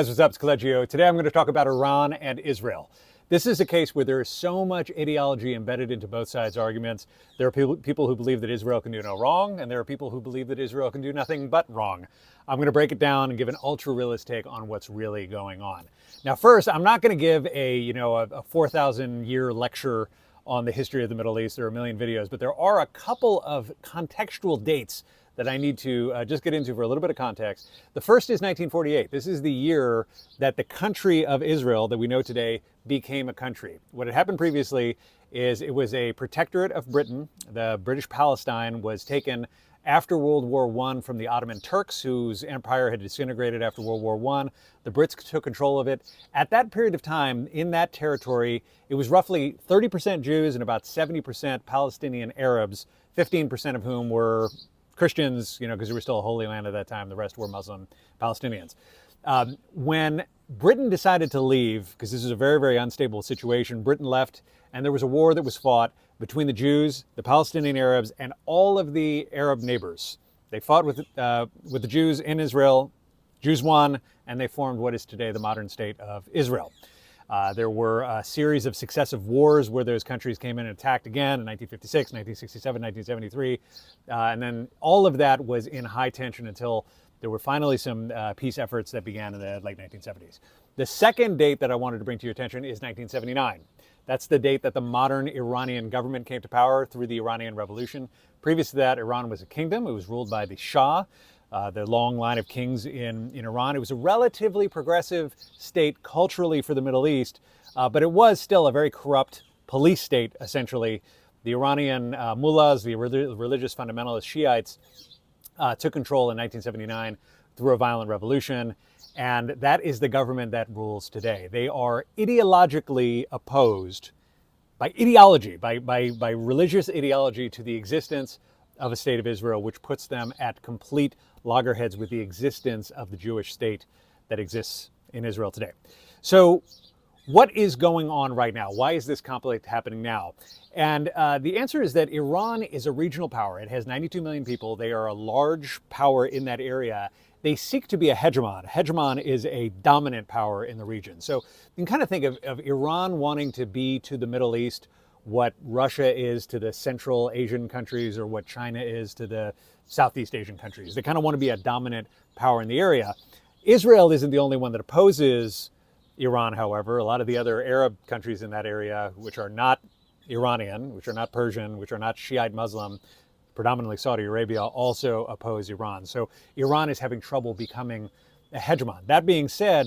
Guys, what's up? It's Coleggio. Today I'm going to talk about Iran and Israel. This is a case where there is so much ideology embedded into both sides' arguments. There are people who believe that Israel can do no wrong, and there are people who believe that Israel can do nothing but wrong. I'm going to break it down and give an ultra-realist take on what's really going on. Now, first, I'm not going to give a 4,000-year lecture on the history of the Middle East. There are a million videos, but there are a couple of contextual dates that I need to just get into for a little bit of context. The first is 1948. This is the year that the country of Israel that we know today became a country. What had happened previously is it was a protectorate of Britain. The British Palestine was taken after World War I from the Ottoman Turks, whose empire had disintegrated after World War I. The Brits took control of it. At that period of time, in that territory, it was roughly 30% Jews and about 70% Palestinian Arabs, 15% of whom were Christians, because they were still a holy land at that time. The rest were Muslim Palestinians. When Britain decided to leave, because this is a very, very unstable situation, Britain left, and there was a war that was fought between the Jews, the Palestinian Arabs, and all of the Arab neighbors. They fought with the Jews in Israel. Jews won, and they formed what is today the modern state of Israel. There were a series of successive wars where those countries came in and attacked again in 1956, 1967, 1973. And then all of that was in high tension until there were finally some peace efforts that began in the late 1970s. The second date that I wanted to bring to your attention is 1979. That's the date that the modern Iranian government came to power through the Iranian Revolution. Previous to that, Iran was a kingdom. It was ruled by the Shah. The long line of kings in Iran. It was a relatively progressive state culturally for the Middle East, but it was still a very corrupt police state, essentially. The Iranian mullahs, the religious fundamentalist Shiites, took control in 1979 through a violent revolution, and that is the government that rules today. They are ideologically opposed by ideology, by religious ideology to the existence of a state of Israel, which puts them at complete loggerheads with the existence of the Jewish state that exists in Israel today. So what is going on right now? Why is this conflict happening now? And the answer is that Iran is a regional power. It has 92 million people. They are a large power in that area. They seek to be a hegemon. Hegemon is a dominant power in the region. So you can kind of think of Iran wanting to be to the Middle East what Russia is to the Central Asian countries or what China is to the Southeast Asian countries. They kind of want to be a dominant power in the area. Israel isn't the only one that opposes Iran, however. A lot of the other Arab countries in that area, which are not Iranian, which are not Persian, which are not Shiite Muslim, predominantly Saudi Arabia, also oppose Iran. So Iran is having trouble becoming a hegemon. That being said,